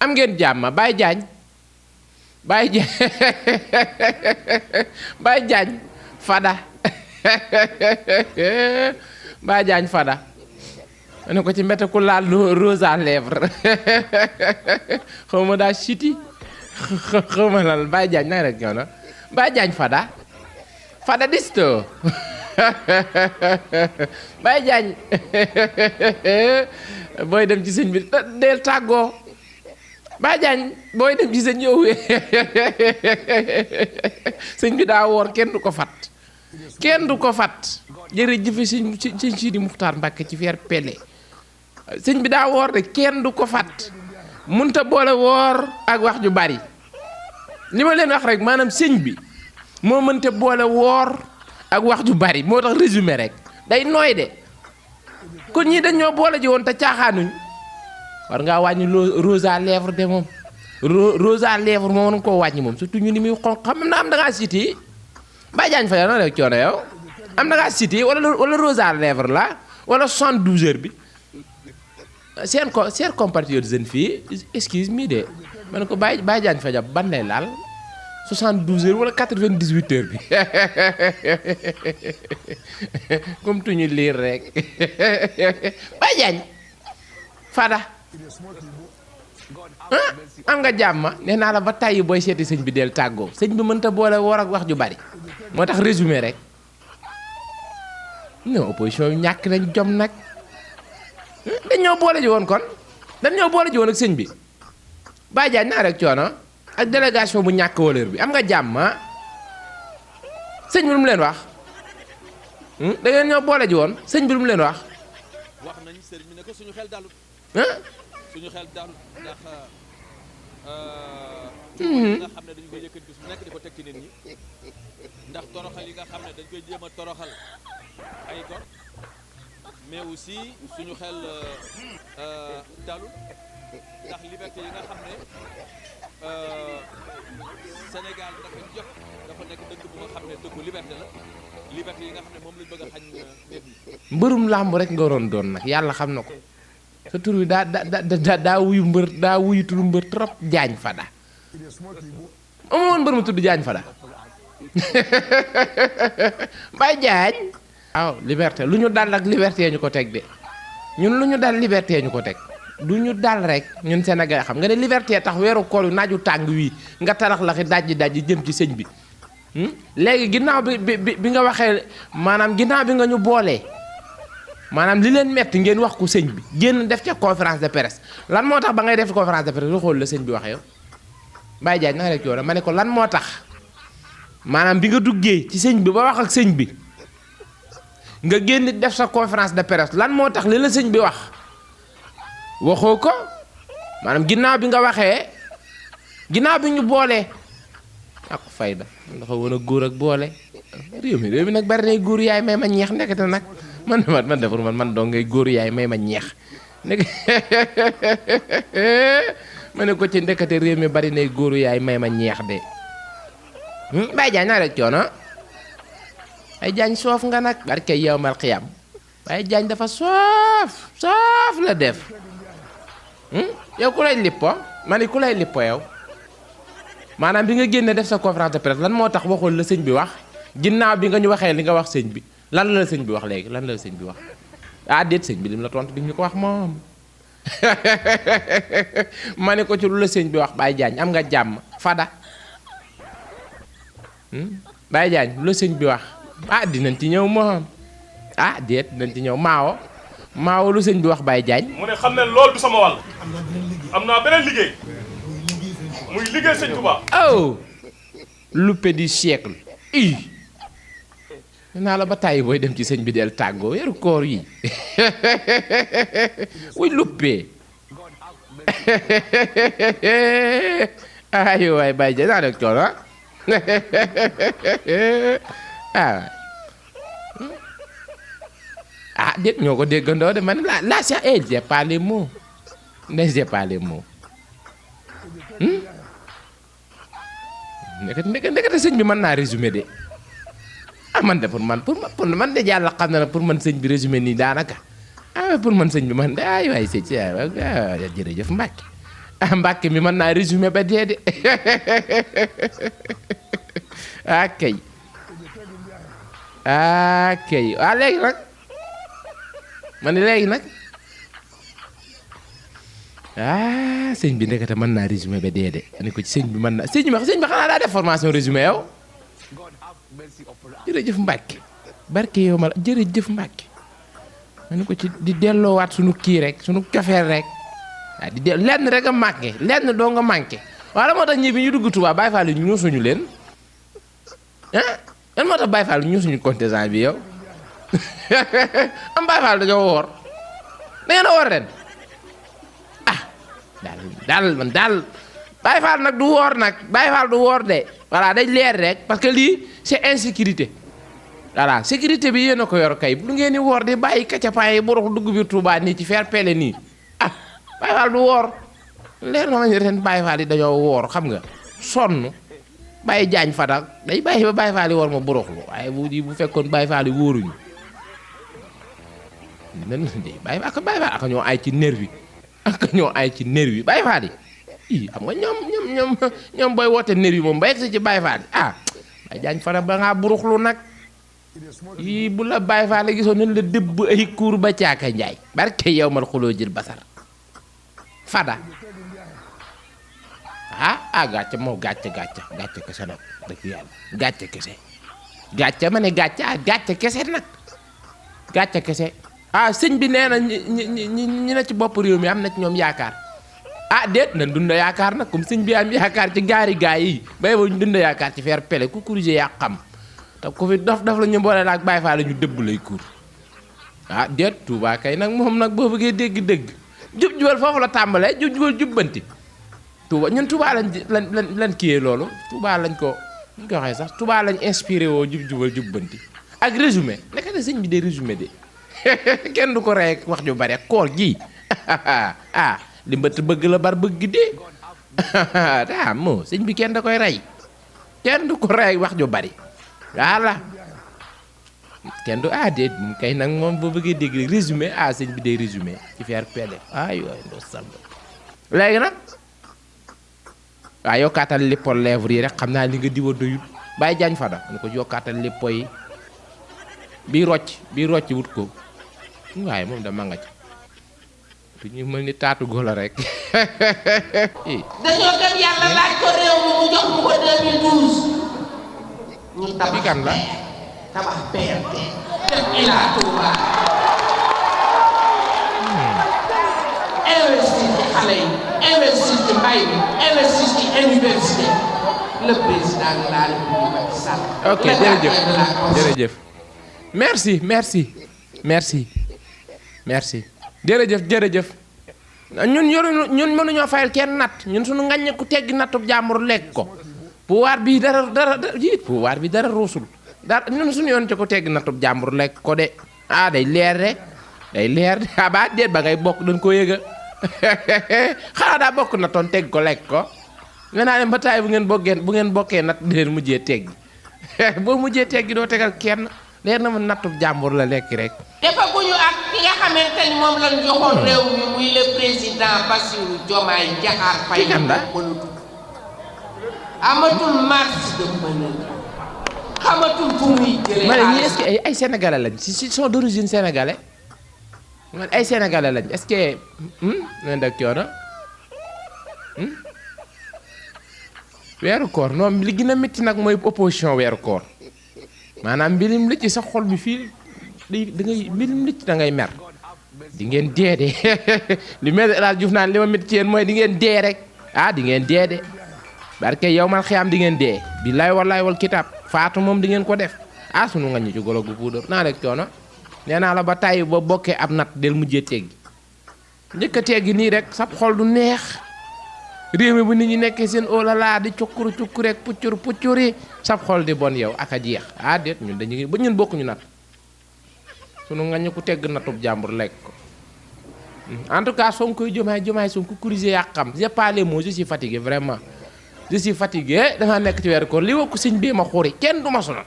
am ngeen jàmm Baye Diagne Baye Diagne Baye Diagne Fada Baye Diagne Fada ma ne ko ci mbete ku laal rose à lèvres xaw ma daa siti xaw ma lan Baye Diagne nag rek ñoo na Baye Diagne Fada Fada disto Baye Diagne booy dem ci sëñ bi del tàggoo Baye Diagne booy dem ci sëñ yow sëñ bi daa woor kenn du ko fat jërëjëf sëñ Sidi Muxtaar Mbàkke ci feer pele sëñ bi daa woor de kenn du ko fat munta boole woor ak wax ju bari li ma leen wax rek maanaam sëñ bi moo mënta boole woor ak wax ju bari moo tax résumé rek day nooy de kon ñii dañoo boole ji woon te caaxaanuñ war ngaa wàññi rose à lèvres de moom rose à lèvres moo mën koo wàññi moom surtout ñu ni muy xonq xam na am da ngaa cité Baye Diagne Fada na rek coono yow am da ngaa cité wala rose à lèvres la wala 72 heures bi seen compatriote jeune fille excuse me de ma ne ko Baye Diagne Fada ban lay laal 72 heures wala 98 heures bi comme tu ñu liir rek Baye Diagne Fada am nga jàmm nee naa la ba tàyyi booy seeti sëñ bi del tàggoo sëñ bi mënta boole woor ak wax ju bari moo tax résumé rek non opposition yu ñàkk nañ jom nag dañoo boole ji woon kon dañoo boole ji woon ak sëñ bi Baye Diagne naa rek coono ak délégation bu ñàkk wëlër bi am nga jàmm sëñ bi lu mu leen wax da ngeen ñoo boole ji woon sëñ bi lu mu leen wax nañ sëriñ bi ne ko suñu xel dalut suñu xel dalut ndax nga xam ne dañu koy yëkkati su nekk di ko teg ci nit ñi ndax toroxal yi nga xam ne dañ koy jéem a toroxal ay gor mais aussi suñu xel dalut ndax liberté yi nga xam ne Sénégal dafa jot dafa nekk dëkk bu nga xam ne dëkku liberté la liberté yi nga xam ne moom lañ bëgg a xañ nit ñi mbërum làmb rek nga waroon doon nag yàlla xam na ko sa tur bi daa wuyu mbër daa wuyu turu mbër trop Diagne Fada amoon mbër mu tudd Diagne Fada Baye Diagne waaw liberté lu ñu dal ak liberté ñu ko teg de ñun lu ñu dal liberté ñu ko teg du ñu dal rek ñun Sénégal xam nga ne liberté tax weeru koor yu naaju tàng wii nga tarax la xi dajji jëm ci sëñ bi léegi ginnaaw bi nga waxee maanaam ginnaaw bi nga ñu boolee maanaam li leen metti ngeen wax ko sëñ bi génn def ca conférence de presse lan moo tax ba ngay def conférence de presse lu xool la sëñ bi waxee yow Baye Diagne naka rek yow ma ne ko lan moo tax maanaam bi nga duggee ci sëñ bi ba wax ak sëñ bi nga génn def sa conférence de presse lan moo tax li la sëñ bi wax waxoo ko maanaam ginnaaw bi nga waxee ginnaaw bi ñu boolee ak fayda dafa woon a góor ak boole réew mi nag bari nay góor yaay may ma ñeex ndekete nag man defur man doo ngay góor yaay may ma ñeex nekk ma ne ko ci ndekete réew mi bari nay góor yaay may ma ñeex de Baye Diagne naa rek coono Baye Diagne soof nga nag barke yow mal xiyam Baye Diagne dafa soof la def yow ku lay lippo ma ne ku lay lippo yow maanaam bi nga génne def sa conférence de presse lan moo tax waxul la sëñ bi wax ginnaaw bi nga ñu waxee li nga wax sëñ bi lan la sëñ bi wax léegi lan la sëñ bi wax ah déet sëñ bi lim la tontu di ñu ko wax moom ma ne ko ci lu la sëñ bi wax Baye Diagne am nga jàmm Fada Baye Diagne lu la sëñ bi wax ah dinañ ci ñëw moom ah déet dinañ ci ñëw maawo lu sëñ bi wax Baye Diagne mu ne xam ne loolu du sama wàll am naa beneen liggéey muy liggéey sëñ Touba. oh loupé du siècle naa la ba tàyyi booy dem ci sëñ bi del tàggoo yaru koor yi wuy loupé ay waay Baye Diagne naa rek coono déet ñoo ko déggandoo de man la sa j'ai pas les mots j'ai pas les mots ndekete sëñ bi mën naa résumé de man de pour man de yàlla xam na ne pour man sëñ bi résumé nii daanaka pour man sëñ bi man de ay waay sëñ jërëjëf Mbacke ah Mbàkke mi mën naa résumé ba dee de ah kay ah léegi nag ma ne léegi nag ah sëñ bi ndekete mën naa résumé ba dee de ni ko ci sëñ bi mën naa sëñ bi xanaa daa def formation résumé yow jërëjëf Mbàkke barke yow ma la jërëjëf Mbàkke ma ne ko ci di delloowaat sunu kii rek sunu cofeel rek waaw di lenn rek a manqué lenn doo nga manqué waaw la moo tax ñi bi ñu dugg Touba Baye Fall yi ñu suñu leen ah lan moo tax Baye Fall ñu suñu contingent bi yow am Baye Fall dañoo woor da ngeen a woor ren ah daal man daal Baye Fall nag du woor nag Baye Fall du woor de voilà dañ leer rek parce que lii c'est insécurité voilà sécurité bi yéen a ko yor kay lu ngeen di woor di bàyyi kacapan yi burux dugg biir Touba nii ci faire pele nii ah Baye Fall du woor leer na ma ne ren Baye Fall yi dañoo woor xam nga sonn bàyyi jaañ fadak day bàyyi ba Baye Fall yi woor ma buruxlu waaye bu fekkoon Baye Fall yi wóoruñu nan de Baye Fall ak ñoo ay ci nervi ak ñoo ay ci nervi Baye Fall yi xam nga ñoom booy woote nervi moom ba yegg si ci Baye Fall yi ah bàyyi jaañ fadak ba ngaa buruxlu nag bu la Baye Fall la gisoon nañ la dëbb ay kuur ba caaka njaay barke yow mal xuloo jël basar fada gàcce moo gàcce kese nag dëgg yàlla gàcce ma ne gàcce kese nag gàcce kese sëñ bi nee na ñi na ci bopp réew mi am na ci ñoom yaakaar déet nañ dunda yaakaar nag comme sëñ bi am yaakaar ci gaari gaay yi bay ba ñu dunda yaakaar ci faire pele ku corriger yaa xam te ku fi dof la ñu boole la ak Baye Fall la ñu dëbb lay kuur déet Touba kay nag moom nag boo bëggee dégg jub-jubal foofu la tàmbalee jub-jubal jubbanti Touba ñun Touba lan kiyee loolu Touba lañ ko ñu ko waxee sax Touba lañ inspiré woo jub-jubal jubbanti ak résumé naka la sëñ bi dee résumé de kenn du ko rey ak wax ju bare koor gi li mbëtt bëgg la bar bëgg dee moo sëñ bi kenn da koy rey kenn du ko rey ak wax ju bari voilà kenn du déet moom kay nag moom boo bëggee dégg résumé sëñ bi day résumé ci faire pele yooyu ndo sàmm léegi nag yokkaatal lippo lèvre yi rek xam naa li nga diwa doyut bàyyi jaañ fada ñu ko yokkaatal lippo yi bii rocc wut ko waaye moom dama nga ci ñu mel ni taatu golo rek dañoo dem yàlla laaj ko réew mi mu jox mu ko 2012 ñu tabax kan la tabax BRT def Ila Touba investir ci xale yi investir ci mbay mi investir ci université le président de la République Macky Sall ok jërëjëf merci jërëjëf ñun mënuñoo fayal kenn natt ñun suñu ngañ ku teggi nattub jàmbur lekk ko pouvoir bi dara ruusul dara ñun suñu yoon ci ko teggi nattub jàmbur lekk ko de day leer de ba déet ba ngay bokk dañ ko yëga xanaa daa bokk na toon tegg ko lekk ko nga naa ne mbataay bu ngeen bokkee natt di leen mujjee teggi boo mujjee teggi doo tegal kenn leer na ma nattub jàmbur la lekk rek defaguñu ak ki nga xamante ni moom lañ joxoon réew mi muy le président Bassirou Diomaye Diakhar Faye amatul marge de manœuvre xamatul fu muy jëlee ma ne ñii est-ce que ay sénégalais lañ si sont d'origine sénégalais man ay sénégalais lañ est-ce que nen dak coono weeru koor non li gën a métti nag mooy opposition weeru koor maanaam mbilim li ci sa xol bi fii da ngay mbilim li ci da ngay mer di ngeen dee de li mel El Hadj Diouf naan li ma métti ci yéen mooy di ngeen dee rek di ngeen dee de barke yow man xiyaam di ngeen dee billaay wallaay wal kitaab faatu moom di ngeen ko def sunu nga ñu ci golo gu puudar naa rek coono nee naa la ba tàyyi ba bokkee ab nat del mujjee teggi njëkk a teggi nii rek sab xol du neex réew mi bu nit ñi nekkee seen olala di cukkuru rek puccuri sab xol di bon yow ak a jeex déet ñun dañuy ba ñun bokkuñu nat sunu nga ñu ko tegg natub jàmbur lekk ko en tout cas Sonko Diomaye Sonko corrigé yaa xam j'ai pas les mots je suis fatigué vraiment je suis fatigué dafa nekk ci weeru koor li wokk sëñ bi ma xuri kenn du ma sonal